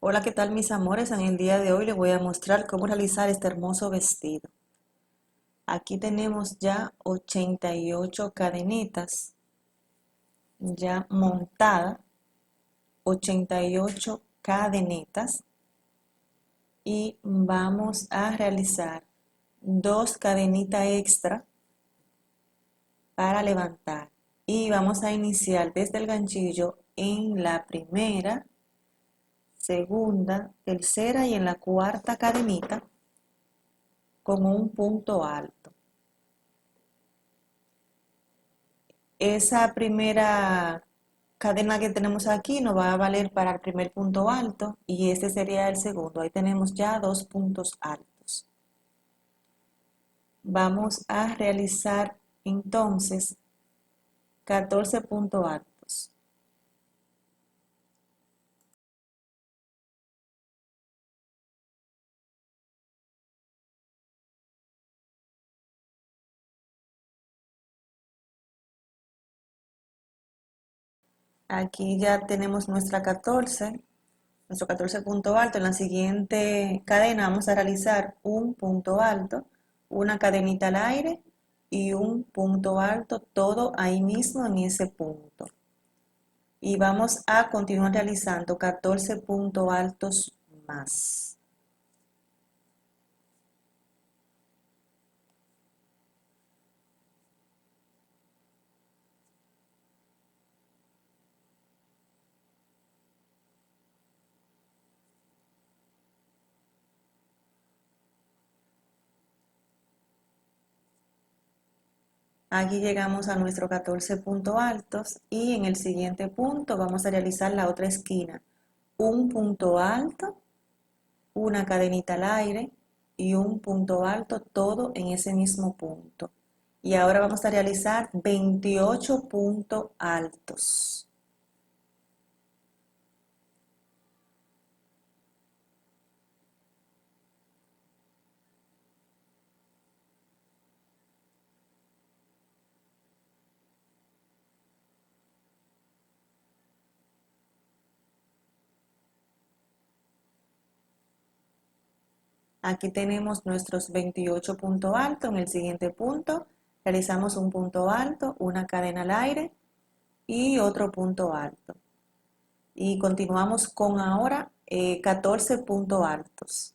Hola, ¿qué tal mis amores? En el día de hoy les voy a mostrar cómo realizar este hermoso vestido. Aquí tenemos ya 88 cadenitas ya montadas, 88 cadenitas y vamos a realizar dos cadenitas extra para levantar y vamos a iniciar desde el ganchillo en la primera, segunda, tercera y en la cuarta cadenita con un punto alto. Esa primera cadena que tenemos aquí nos va a valer para el primer punto alto y este sería el segundo. Ahí tenemos ya dos puntos altos. Vamos a realizar entonces 14 puntos altos. Aquí ya tenemos nuestro 14 punto alto. En la siguiente cadena vamos a realizar un punto alto, una cadenita al aire y un punto alto, todo ahí mismo en ese punto. Y vamos a continuar realizando 14 puntos altos más. Aquí llegamos a nuestro 14 puntos altos y en el siguiente punto vamos a realizar la otra esquina. Un punto alto, una cadenita al aire y un punto alto, todo en ese mismo punto. Y ahora vamos a realizar 28 puntos altos. Aquí tenemos nuestros 28 puntos altos. En el siguiente punto realizamos un punto alto, una cadena al aire y otro punto alto. Y continuamos con ahora 14 puntos altos.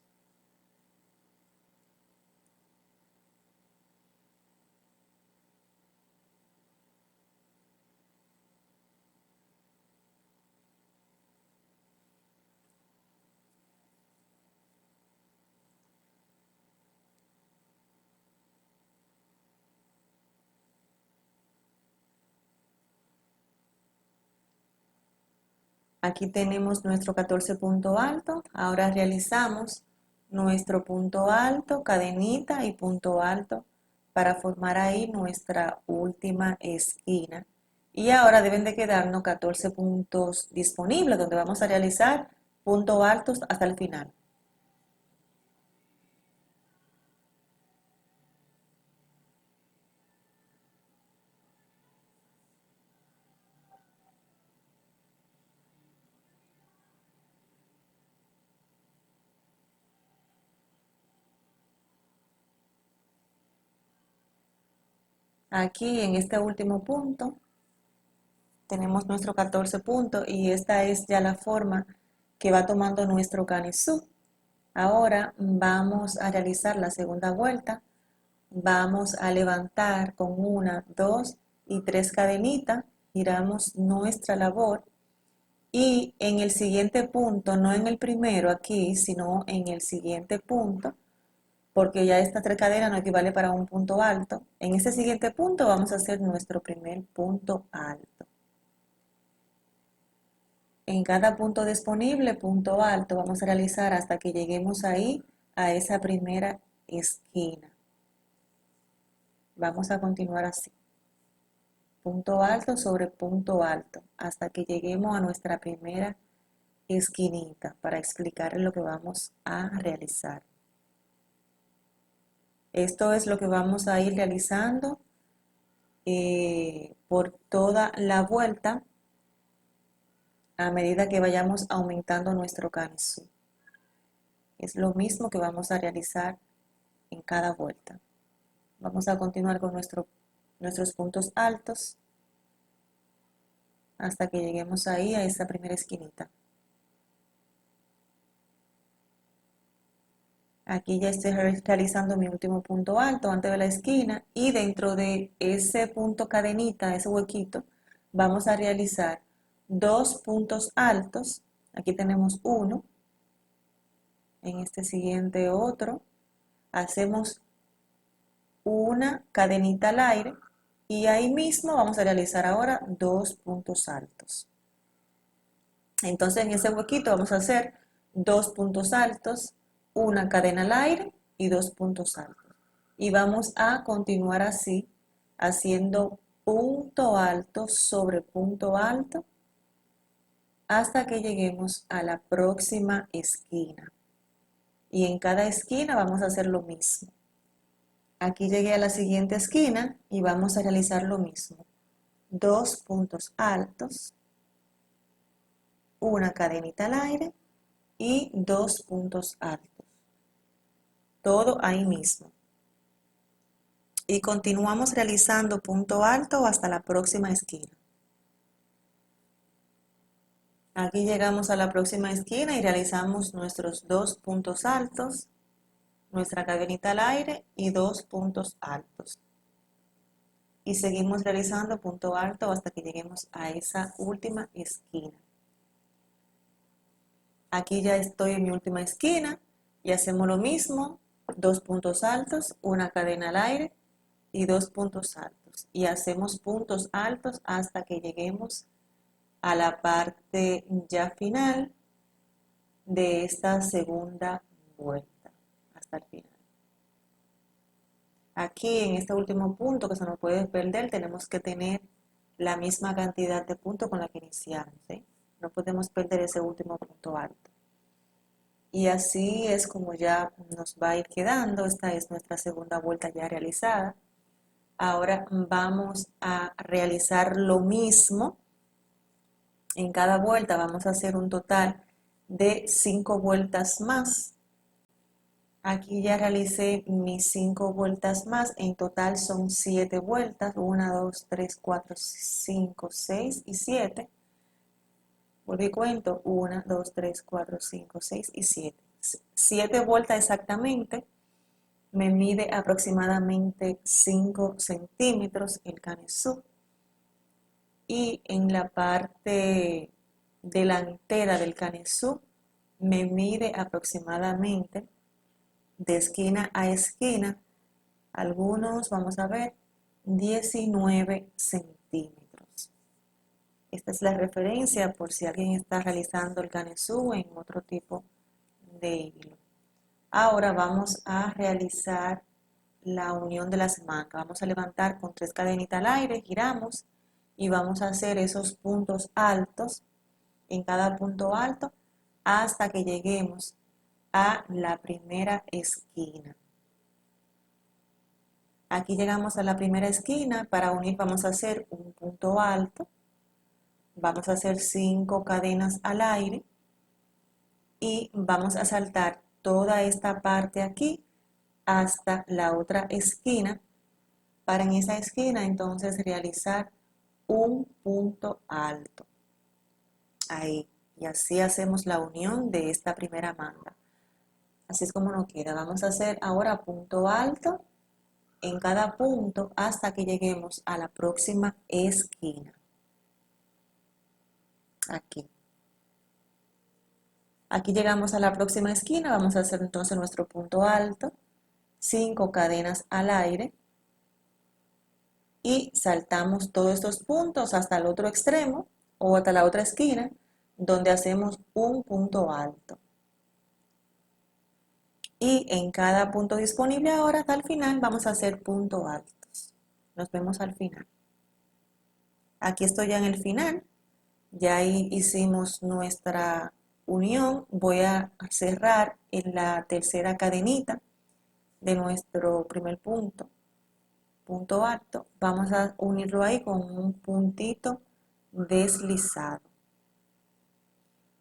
Aquí tenemos nuestro 14 punto alto. Ahora realizamos nuestro punto alto, cadenita y punto alto para formar ahí nuestra última esquina. Y ahora deben de quedarnos 14 puntos disponibles donde vamos a realizar puntos altos hasta el final. Aquí en este último punto tenemos nuestro 14 puntos y esta es ya la forma que va tomando nuestro canesú. Ahora vamos a realizar la segunda vuelta. Vamos a levantar con una, dos y tres cadenitas, giramos nuestra labor y en el siguiente punto, no en el primero aquí, sino en el siguiente punto, porque ya esta tres cadenas no equivale para un punto alto. En este siguiente punto vamos a hacer nuestro primer punto alto. En cada punto disponible, punto alto, vamos a realizar hasta que lleguemos ahí a esa primera esquina. Vamos a continuar así. Punto alto sobre punto alto, hasta que lleguemos a nuestra primera esquinita para explicarles lo que vamos a realizar. Esto es lo que vamos a ir realizando por toda la vuelta a medida que vayamos aumentando nuestro Kanisu. Es lo mismo que vamos a realizar en cada vuelta. Vamos a continuar con nuestros puntos altos hasta que lleguemos ahí a esa primera esquinita. Aquí ya estoy realizando mi último punto alto antes de la esquina y dentro de ese punto cadenita, ese huequito, vamos a realizar dos puntos altos. Aquí tenemos uno, en este siguiente otro. Hacemos una cadenita al aire y ahí mismo vamos a realizar ahora dos puntos altos. Entonces en ese huequito vamos a hacer dos puntos altos, una cadena al aire y dos puntos altos. Y vamos a continuar así, haciendo punto alto sobre punto alto hasta que lleguemos a la próxima esquina. Y en cada esquina vamos a hacer lo mismo. Aquí llegué a la siguiente esquina y vamos a realizar lo mismo. Dos puntos altos, una cadenita al aire y dos puntos altos. Todo ahí mismo. Y continuamos realizando punto alto hasta la próxima esquina. Aquí llegamos a la próxima esquina y realizamos nuestros dos puntos altos, nuestra cadenita al aire y dos puntos altos. Y seguimos realizando punto alto hasta que lleguemos a esa última esquina. Aquí ya estoy en mi última esquina y hacemos lo mismo, dos puntos altos, una cadena al aire y dos puntos altos. Y hacemos puntos altos hasta que lleguemos a la parte ya final de esta segunda vuelta, hasta el final. Aquí en este último punto que se nos puede perder, tenemos que tener la misma cantidad de puntos con la que iniciamos, ¿sí? No podemos perder ese último punto alto. Y así es como ya nos va a ir quedando. Esta es nuestra segunda vuelta ya realizada. Ahora vamos a realizar lo mismo. En cada vuelta vamos a hacer un total de 5 vueltas más. Aquí ya realicé mis 5 vueltas más. En total son 7 vueltas. 1, 2, 3, 4, 5, 6 y 7. Vuelvo y cuento. 1, 2, 3, 4, 5, 6 y 7. 7 vueltas exactamente. Me mide aproximadamente 5 centímetros el Kanisu. Y en la parte delantera del Kanisu me mide aproximadamente de esquina a esquina, algunos, vamos a ver, 19 centímetros. Esta es la referencia por si alguien está realizando el Kanisu en otro tipo de hilo. Ahora vamos a realizar la unión de las mangas. Vamos a levantar con 3 cadenitas al aire, giramos y vamos a hacer esos puntos altos en cada punto alto hasta que lleguemos a la primera esquina. Aquí llegamos a la primera esquina. Para unir vamos a hacer un punto alto. Vamos a hacer 5 cadenas al aire y vamos a saltar toda esta parte aquí hasta la otra esquina para en esa esquina entonces realizar un punto alto. Ahí. Y así hacemos la unión de esta primera manga. Así es como nos queda. Vamos a hacer ahora punto alto en cada punto hasta que lleguemos a la próxima esquina. Aquí. Aquí llegamos a la próxima esquina. Vamos a hacer entonces nuestro punto alto. 5 cadenas al aire. Y saltamos todos estos puntos hasta el otro extremo o hasta la otra esquina donde hacemos un punto alto. Y en cada punto disponible ahora hasta el final vamos a hacer puntos altos. Nos vemos al final. Aquí estoy ya en el final. Ya ahí hicimos nuestra unión. Voy a cerrar en la tercera cadenita de nuestro primer punto. Punto alto. Vamos a unirlo ahí con un puntito deslizado.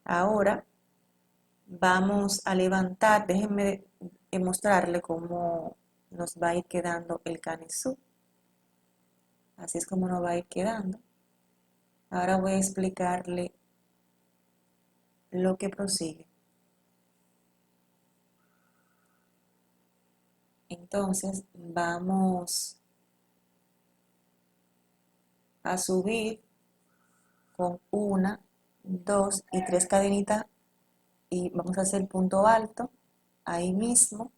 Ahora vamos a levantar, déjenme mostrarle cómo nos va a ir quedando el canesú. Así es como nos va a ir quedando. Ahora voy a explicarle lo que prosigue. Entonces vamos a subir con una, dos y tres cadenitas y vamos a hacer punto alto ahí mismo.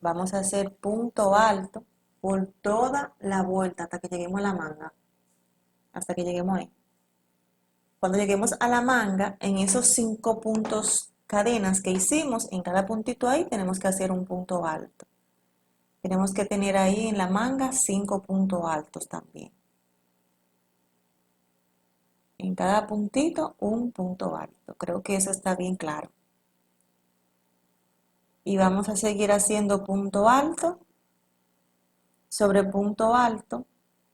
Vamos a hacer punto alto por toda la vuelta hasta que lleguemos a la manga, hasta que lleguemos ahí. Cuando lleguemos a la manga, en esos 5 puntos cadenas que hicimos, en cada puntito ahí tenemos que hacer un punto alto. Tenemos que tener ahí en la manga 5 puntos altos también. En cada puntito un punto alto. Creo que eso está bien claro. Y vamos a seguir haciendo punto alto sobre punto alto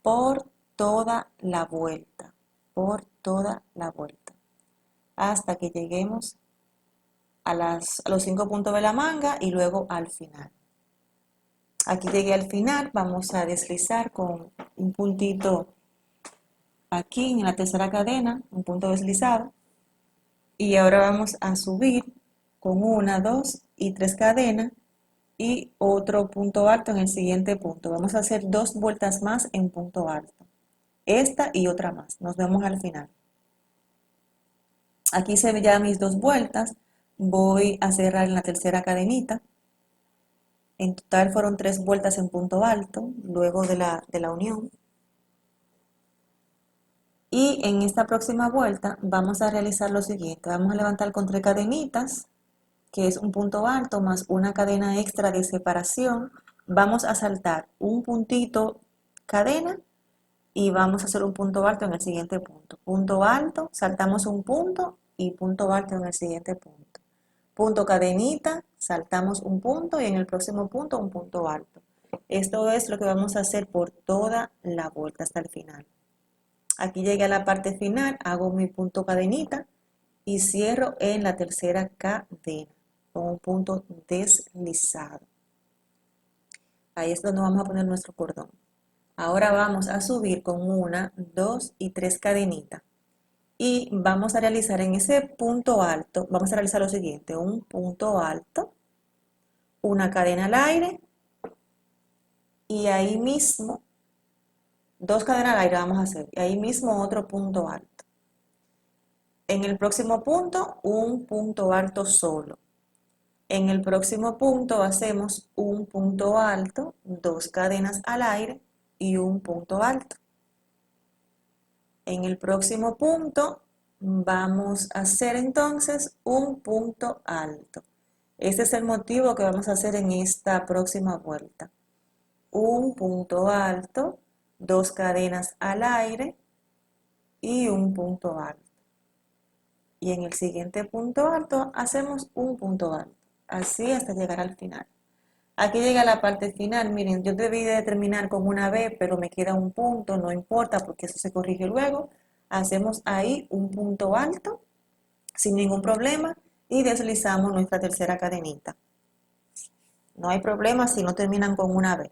por toda la vuelta. Por toda la vuelta. Hasta que lleguemos a los 5 puntos de la manga y luego al final. Aquí llegué al final, vamos a deslizar con un puntito aquí en la tercera cadena, un punto deslizado. Y ahora vamos a subir con una, dos y tres cadenas y otro punto alto en el siguiente punto. Vamos a hacer 2 vueltas más en punto alto. Esta y otra más. Nos vemos al final. Aquí se ven ya mis 2 vueltas. Voy a cerrar en la tercera cadenita. En total fueron 3 vueltas en punto alto, luego de la unión. Y en esta próxima vuelta vamos a realizar lo siguiente. Vamos a levantar con 3 cadenitas, que es un punto alto más una cadena extra de separación. Vamos a saltar un puntito cadena y vamos a hacer un punto alto en el siguiente punto. Punto alto, saltamos un punto y punto alto en el siguiente punto. Punto cadenita, saltamos un punto y en el próximo punto un punto alto. Esto es lo que vamos a hacer por toda la vuelta hasta el final. Aquí llegué a la parte final, hago mi punto cadenita y cierro en la tercera cadena con un punto deslizado. Ahí es donde vamos a poner nuestro cordón. Ahora vamos a subir con una, dos y tres cadenitas. Y vamos a realizar en ese punto alto, vamos a realizar lo siguiente, un punto alto, una cadena al aire y ahí mismo, 2 cadenas al aire vamos a hacer, y ahí mismo otro punto alto. En el próximo punto, un punto alto solo. En el próximo punto hacemos un punto alto, 2 cadenas al aire y un punto alto. En el próximo punto vamos a hacer entonces un punto alto. Este es el motivo que vamos a hacer en esta próxima vuelta. Un punto alto, 2 cadenas al aire y un punto alto. Y en el siguiente punto alto hacemos un punto alto. Así hasta llegar al final. Aquí llega la parte final. Miren, yo debí de terminar con una B, pero me queda un punto, no importa porque eso se corrige luego. Hacemos ahí un punto alto sin ningún problema y deslizamos nuestra tercera cadenita. No hay problema si no terminan con una B.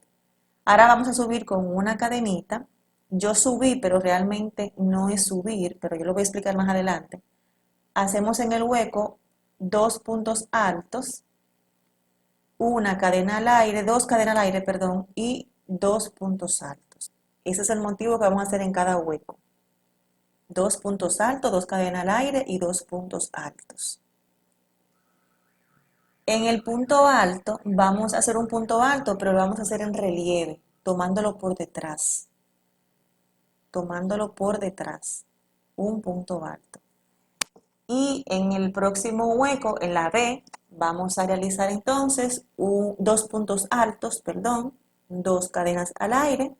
Ahora vamos a subir con una cadenita. Yo subí, pero realmente no es subir, pero yo lo voy a explicar más adelante. Hacemos en el hueco 2 puntos altos, una cadena al aire, 2 cadenas al aire, perdón, y 2 puntos altos. Ese es el motivo que vamos a hacer en cada hueco. 2 puntos altos, 2 cadenas al aire y 2 puntos altos. En el punto alto vamos a hacer un punto alto, pero lo vamos a hacer en relieve, tomándolo por detrás. Tomándolo por detrás. Un punto alto. Y en el próximo hueco, en la B, vamos a realizar entonces 2 puntos altos, perdón, 2 cadenas al aire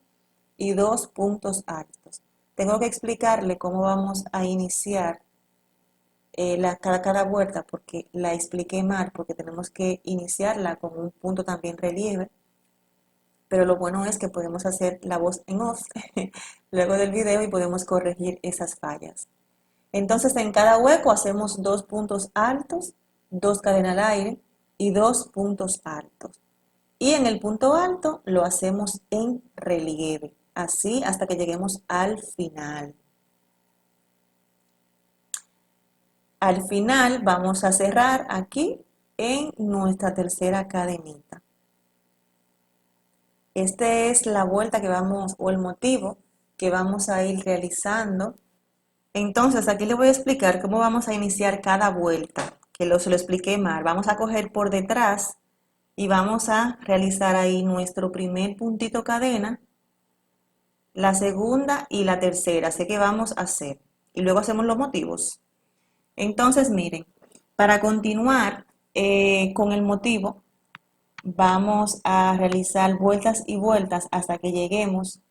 y 2 puntos altos. Tengo que explicarle cómo vamos a iniciar cada vuelta porque la expliqué mal, porque tenemos que iniciarla con un punto también relieve. Pero lo bueno es que podemos hacer la voz en off luego del video y podemos corregir esas fallas. Entonces en cada hueco hacemos 2 puntos altos, 2 cadenas al aire y 2 puntos altos. Y en el punto alto lo hacemos en relieve, así hasta que lleguemos al final. Al final vamos a cerrar aquí en nuestra tercera cadenita. Esta es la vuelta que vamos, o el motivo que vamos a ir realizando. Entonces aquí les voy a explicar cómo vamos a iniciar cada vuelta, que se lo expliqué mal. Vamos a coger por detrás y vamos a realizar ahí nuestro primer puntito cadena, la segunda y la tercera. Sé que vamos a hacer. Y luego hacemos los motivos. Entonces miren, para continuar con el motivo, vamos a realizar vueltas y vueltas hasta que lleguemos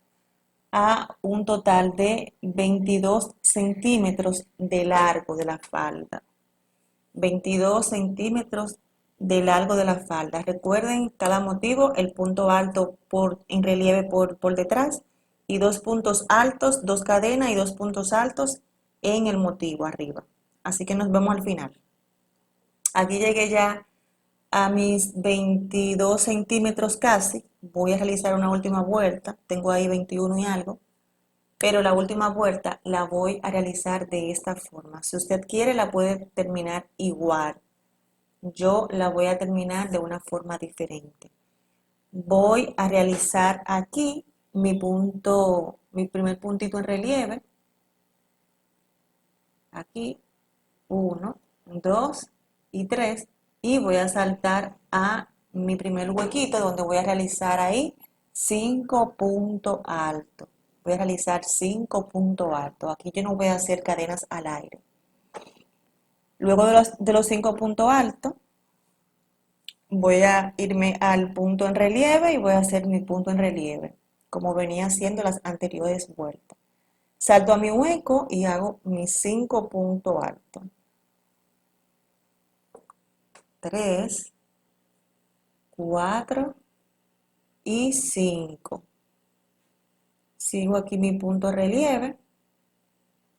a un total de 22 centímetros de largo de la falda. 22 centímetros de largo de la falda. Recuerden cada motivo, el punto alto en relieve por detrás y 2 puntos altos, 2 cadenas y 2 puntos altos en el motivo arriba. Así que nos vemos al final. Aquí llegué ya a mis 22 centímetros casi. Voy a realizar una última vuelta. Tengo ahí 21 y algo. Pero la última vuelta la voy a realizar de esta forma. Si usted quiere, la puede terminar igual. Yo la voy a terminar de una forma diferente. Voy a realizar aquí mi primer puntito en relieve. Aquí, 1, 2 y 3. Y voy a saltar a mi primer huequito donde voy a realizar ahí 5 puntos altos. Voy a realizar 5 puntos altos. Aquí yo no voy a hacer cadenas al aire. Luego de los 5 puntos altos, voy a irme al punto en relieve y voy a hacer mi punto en relieve, como venía haciendo las anteriores vueltas. Salto a mi hueco y hago mis 5 puntos altos. 3, 4 y 5. Sigo aquí mi punto de relieve.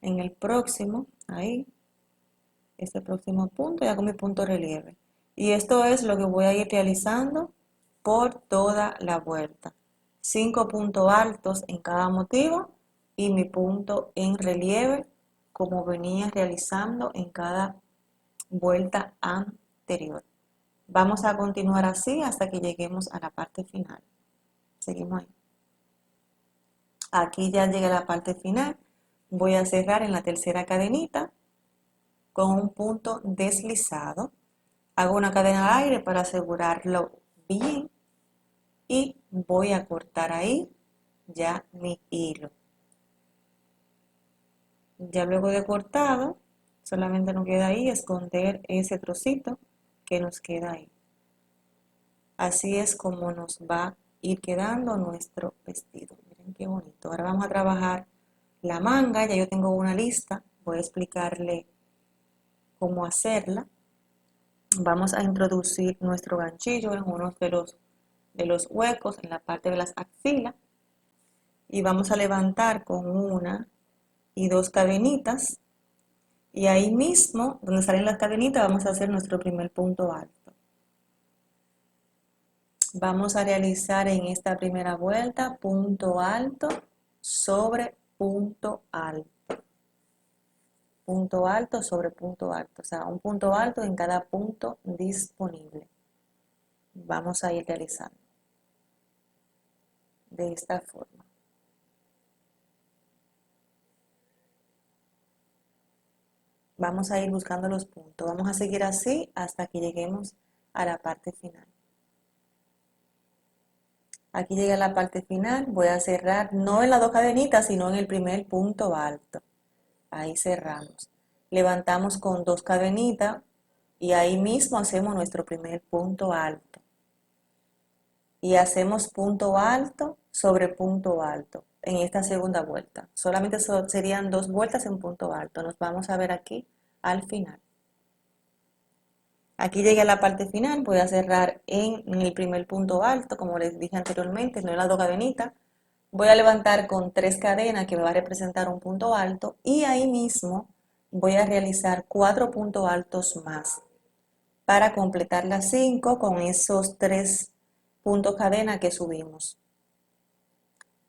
En el próximo, ahí, este próximo punto, y hago mi punto de relieve. Y esto es lo que voy a ir realizando por toda la vuelta. 5 puntos altos en cada motivo y mi punto en relieve como venía realizando en cada vuelta anterior. Vamos a continuar así hasta que lleguemos a la parte final. Seguimos ahí. Aquí ya llegué a la parte final. Voy a cerrar en la tercera cadenita con un punto deslizado. Hago una cadena al aire para asegurarlo bien y voy a cortar ahí ya mi hilo. Ya luego de cortado, solamente nos queda ahí esconder ese trocito que nos queda ahí. Así es como nos va a ir quedando nuestro vestido. Miren qué bonito. Ahora vamos a trabajar la manga. Ya yo tengo una lista. Voy a explicarle cómo hacerla. Vamos a introducir nuestro ganchillo en uno de los huecos en la parte de las axilas. Y vamos a levantar con 1 y 2 cadenitas. Y ahí mismo, donde salen las cadenitas, vamos a hacer nuestro primer punto alto. Vamos a realizar en esta primera vuelta punto alto sobre punto alto. Punto alto sobre punto alto, o sea, un punto alto en cada punto disponible. Vamos a ir realizando de esta forma. Vamos a ir buscando los puntos. Vamos a seguir así hasta que lleguemos a la parte final. Aquí llega la parte final, voy a cerrar no en las 2 cadenitas, sino en el primer punto alto. Ahí cerramos. Levantamos con 2 cadenitas y ahí mismo hacemos nuestro primer punto alto. Y hacemos punto alto sobre punto alto en esta segunda vuelta. Solamente serían 2 vueltas en punto alto. Nos vamos a ver aquí al final. Aquí llegué a la parte final, voy a cerrar en el primer punto alto, como les dije anteriormente, no en las 2 cadenitas. Voy a levantar con 3 cadenas que me va a representar un punto alto y ahí mismo voy a realizar 4 puntos altos más para completar las 5 con esos 3 puntos cadena que subimos.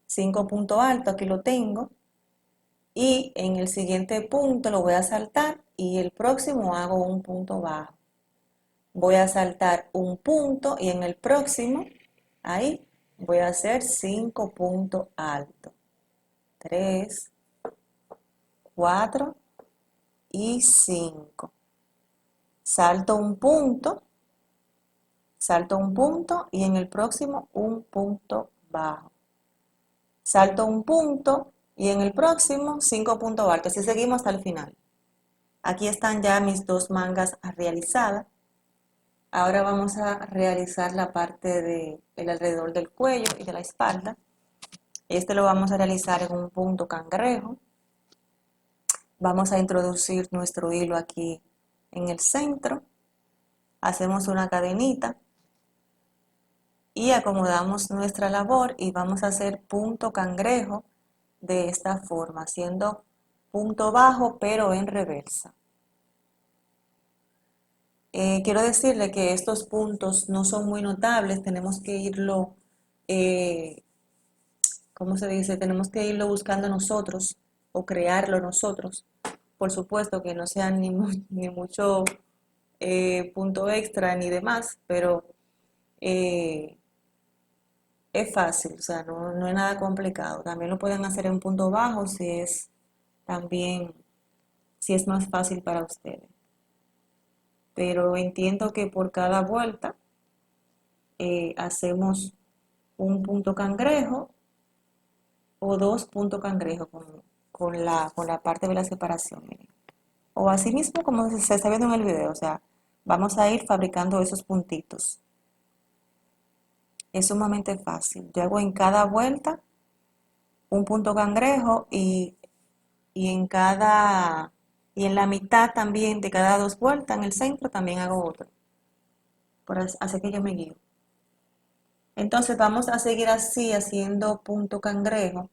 5 puntos altos, aquí lo tengo, y en el siguiente punto lo voy a saltar y el próximo hago un punto bajo. Voy a saltar un punto y en el próximo, ahí, voy a hacer 5 puntos altos. 3, 4 y 5. Salto un punto y en el próximo un punto bajo. Salto un punto y en el próximo 5 puntos altos. Así seguimos hasta el final. Aquí están ya mis 2 mangas realizadas. Ahora vamos a realizar la parte del alrededor del cuello y de la espalda. Este lo vamos a realizar en un punto cangrejo. Vamos a introducir nuestro hilo aquí en el centro. Hacemos una cadenita y acomodamos nuestra labor y vamos a hacer punto cangrejo de esta forma, haciendo punto bajo pero en reversa. Quiero decirle que estos puntos no son muy notables, tenemos que irlo, ¿cómo se dice? Tenemos que irlo buscando nosotros o crearlo nosotros. Por supuesto que no sean ni mucho punto extra ni demás, pero eh, es fácil, o sea, no es nada complicado. También lo pueden hacer en punto bajo si es también, si es más fácil para ustedes. Pero entiendo que por cada vuelta hacemos un punto cangrejo o 2 puntos cangrejo con la parte de la separación. Miren. O así mismo como se está viendo en el video, o sea, vamos a ir fabricando esos puntitos. Es sumamente fácil. Yo hago en cada vuelta un punto cangrejo y en la mitad también de cada 2 vueltas en el centro también hago otro. Así que yo me guío. Entonces vamos a seguir así haciendo punto cangrejo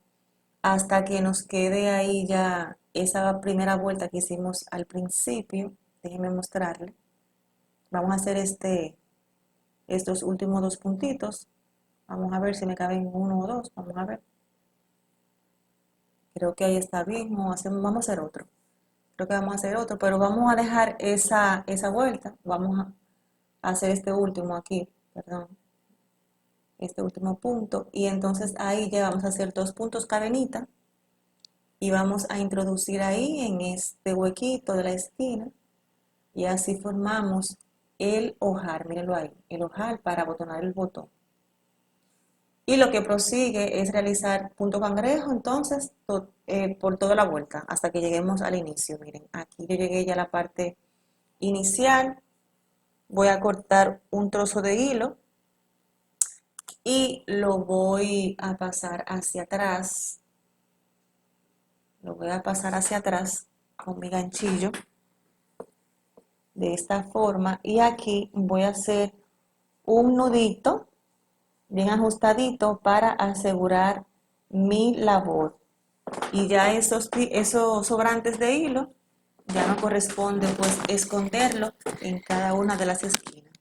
hasta que nos quede ahí ya esa primera vuelta que hicimos al principio. Déjenme mostrarle. Vamos a hacer estos últimos 2 puntitos. Vamos a ver si me caben 1 o 2. Vamos a ver. Creo que ahí está bien. Vamos a hacer otro. Creo que vamos a hacer otro, pero vamos a dejar esa vuelta. Vamos a hacer este último aquí, perdón. Este último punto. Y entonces ahí ya vamos a hacer 2 puntos cadenita. Y vamos a introducir ahí en este huequito de la esquina y así formamos el ojal, mírenlo ahí, el ojal para abotonar el botón. Y lo que prosigue es realizar punto cangrejo entonces por toda la vuelta hasta que lleguemos al inicio. Miren, aquí yo llegué ya a la parte inicial, voy a cortar un trozo de hilo y lo voy a pasar hacia atrás. Lo voy a pasar hacia atrás con mi ganchillo de esta forma y aquí voy a hacer un nudito bien ajustadito para asegurar mi labor y ya esos sobrantes de hilo ya no corresponde pues esconderlo en cada una de las esquinas.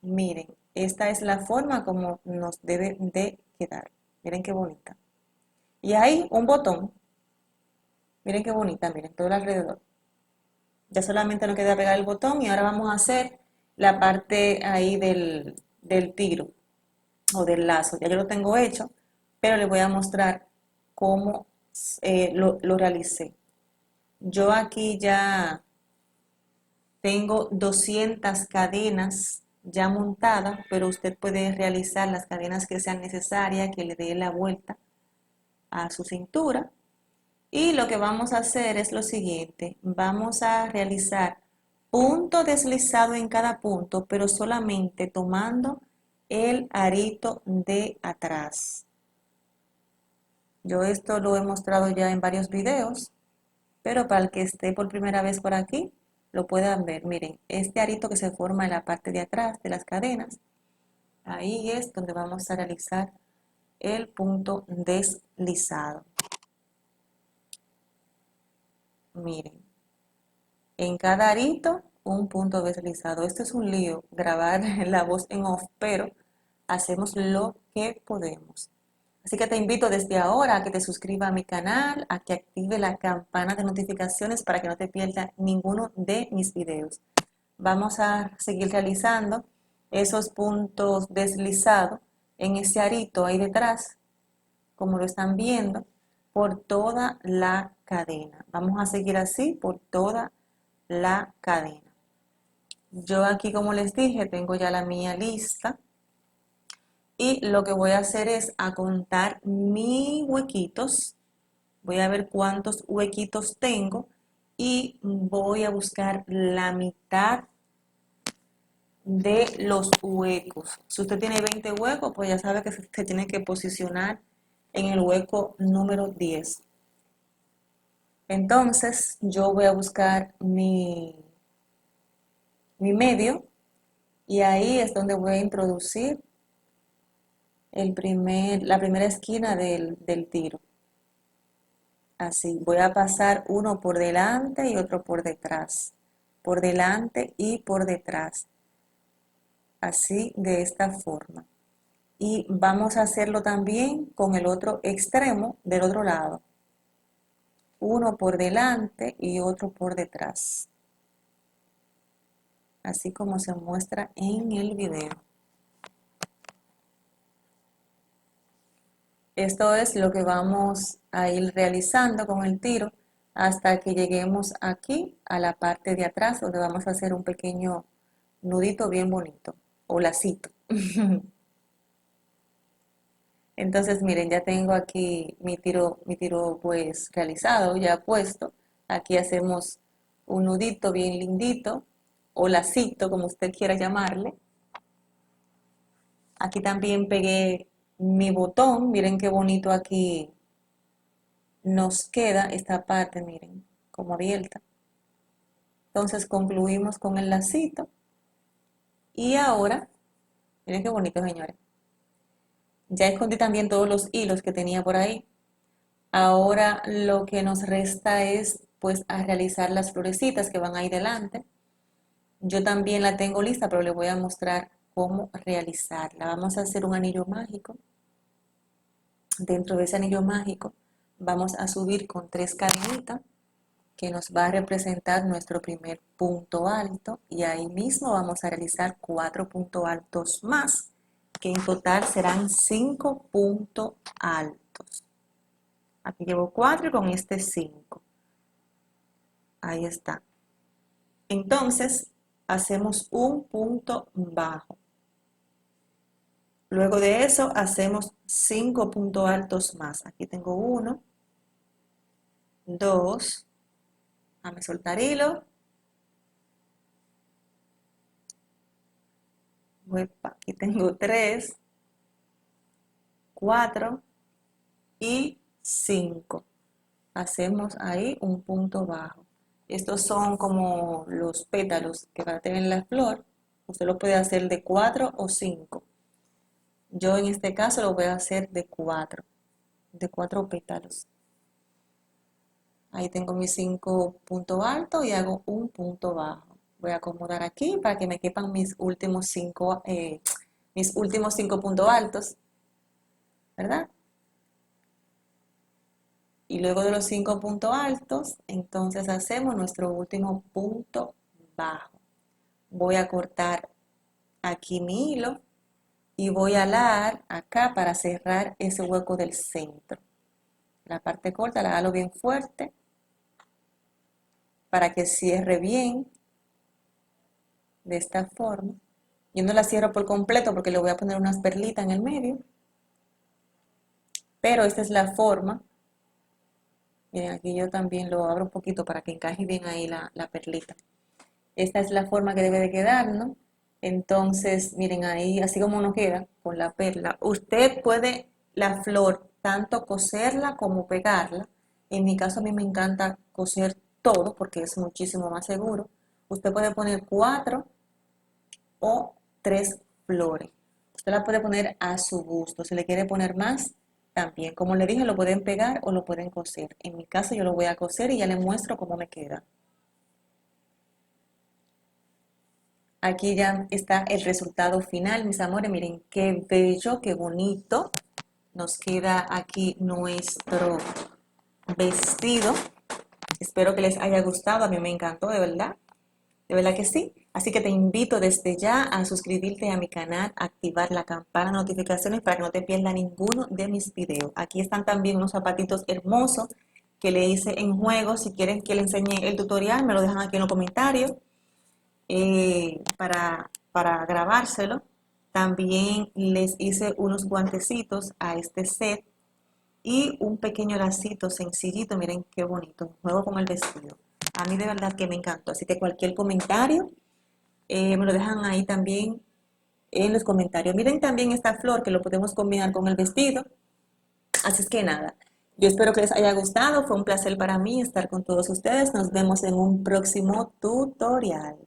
Miren, esta es la forma como nos debe de quedar. Miren qué bonita. Y ahí un botón. Miren qué bonita, miren todo alrededor. Ya solamente nos queda pegar el botón y ahora vamos a hacer la parte ahí del tiro o del lazo. Ya yo lo tengo hecho, pero les voy a mostrar cómo lo realicé. Yo aquí ya tengo 200 cadenas ya montadas, pero usted puede realizar las cadenas que sean necesarias, que le dé la vuelta a su cintura. Y lo que vamos a hacer es lo siguiente, vamos a realizar punto deslizado en cada punto, pero solamente tomando el arito de atrás. Yo esto lo he mostrado ya en varios videos, pero para el que esté por primera vez por aquí, lo puedan ver. Miren, este arito que se forma en la parte de atrás de las cadenas, ahí es donde vamos a realizar el punto deslizado. miren, en cada arito un punto deslizado. Esto es un lío, grabar la voz en off, pero hacemos lo que podemos. Así que te invito desde ahora a que te suscribas a mi canal, a que active la campana de notificaciones para que no te pierdas ninguno de mis videos. Vamos a seguir realizando esos puntos deslizados en ese arito ahí detrás, como lo están viendo, por toda la cadena. Vamos a seguir así por toda la cadena. Yo aquí, como les dije, tengo ya la mía lista. Y lo que voy a hacer es a contar mis huequitos. Voy a ver cuántos huequitos tengo y voy a buscar la mitad de los huecos. Si usted tiene 20 huecos, pues ya sabe que se tiene que posicionar en el hueco número 10. Entonces yo voy a buscar mi medio y ahí es donde voy a introducir la primera esquina del tiro. Así, voy a pasar uno por delante y otro por detrás. Por delante y por detrás. Así, de esta forma. Y vamos a hacerlo también con el otro extremo del otro lado. Uno por delante y otro por detrás. Así como se muestra en el video. Esto es lo que vamos a ir realizando con el tiro hasta que lleguemos aquí a la parte de atrás, donde vamos a hacer un pequeño nudito bien bonito o lacito. Entonces miren, ya tengo aquí mi tiro pues realizado, ya puesto. Aquí hacemos un nudito bien lindito o lacito, como usted quiera llamarle. Aquí también pegué mi botón, miren qué bonito aquí nos queda esta parte, miren, como abierta. Entonces concluimos con el lacito. Y ahora, miren qué bonito, señores. Ya escondí también todos los hilos que tenía por ahí. Ahora lo que nos resta es pues a realizar las florecitas que van ahí delante. Yo también la tengo lista, pero les voy a mostrar cómo realizarla. Vamos a hacer un anillo mágico. Dentro de ese anillo mágico vamos a subir con 3 cadenitas que nos va a representar nuestro primer punto alto y ahí mismo vamos a realizar 4 puntos altos más, que en total serán 5 puntos altos. Aquí llevo 4 y con este 5. Ahí está. Entonces hacemos un punto bajo. Luego de eso hacemos 5 puntos altos más. Aquí tengo 1, 2, déjame soltar hilo. Aquí tengo 3, 4 y 5. Hacemos ahí un punto bajo. Estos son como los pétalos que va a tener la flor. Usted lo puede hacer de 4 o 5. Yo en este caso lo voy a hacer de 4 pétalos. Ahí tengo mis 5 puntos altos y hago un punto bajo. Voy a acomodar aquí para que me quepan mis últimos 5 puntos altos, ¿verdad? Y luego de los 5 puntos altos, entonces hacemos nuestro último punto bajo. Voy a cortar aquí mi hilo y voy a alar acá para cerrar ese hueco del centro. La parte corta la halo bien fuerte para que cierre bien de esta forma. Yo no la cierro por completo porque le voy a poner unas perlitas en el medio, pero esta es la forma. Miren, aquí yo también lo abro un poquito para que encaje bien ahí la perlita. Esta es la forma que debe de quedar, ¿no? Entonces, miren ahí, así como uno queda con la perla. Usted puede la flor tanto coserla como pegarla. En mi caso a mí me encanta coser todo porque es muchísimo más seguro. Usted puede poner 4 o 3 flores. Usted la puede poner a su gusto. Si le quiere poner más, también. Como le dije, lo pueden pegar o lo pueden coser. En mi caso yo lo voy a coser y ya les muestro cómo me queda. Aquí ya está el resultado final, mis amores. Miren qué bello, qué bonito. Nos queda aquí nuestro vestido. Espero que les haya gustado. A mí me encantó, de verdad que sí. Así que te invito desde ya a suscribirte a mi canal, activar la campana de notificaciones para que no te pierdas ninguno de mis videos. Aquí están también unos zapatitos hermosos que le hice en juego. Si quieren que les enseñe el tutorial, me lo dejan aquí en los comentarios para grabárselo. También les hice unos guantecitos a este set y un pequeño lacito sencillito. Miren qué bonito, un juego con el vestido. A mí de verdad que me encantó. Así que cualquier comentario me lo dejan ahí también en los comentarios. Miren también esta flor que lo podemos combinar con el vestido. Así es que nada, yo espero que les haya gustado. Fue un placer para mí estar con todos ustedes. Nos vemos en un próximo tutorial.